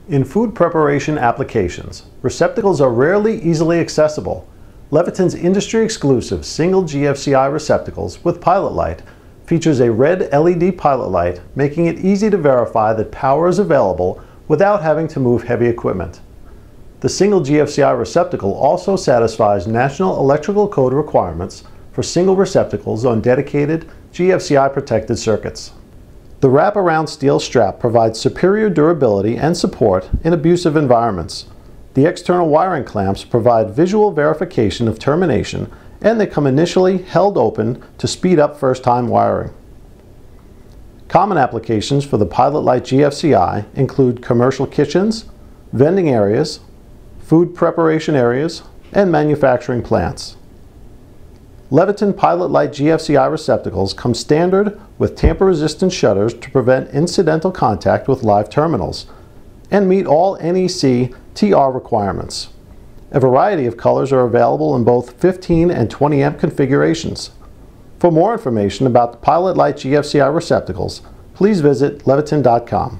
In food preparation applications, receptacles are rarely easily accessible. Leviton's industry-exclusive single GFCI receptacles with pilot light features a red LED pilot light, making it easy to verify that power is available without having to move heavy equipment. The single GFCI receptacle also satisfies National Electrical Code requirements for single receptacles on dedicated GFCI protected circuits. The wraparound steel strap provides superior durability and support in abusive environments. The external wiring clamps provide visual verification of termination, and they come initially held open to speed up first-time wiring. Common applications for the Pilot Light GFCI include commercial kitchens, vending areas, food preparation areas, and manufacturing plants. Leviton Pilot Light GFCI receptacles come standard with tamper-resistant shutters to prevent incidental contact with live terminals, and meet all NEC TR requirements. A variety of colors are available in both 15 and 20 amp configurations. For more information about the Pilot Light GFCI receptacles, please visit Leviton.com.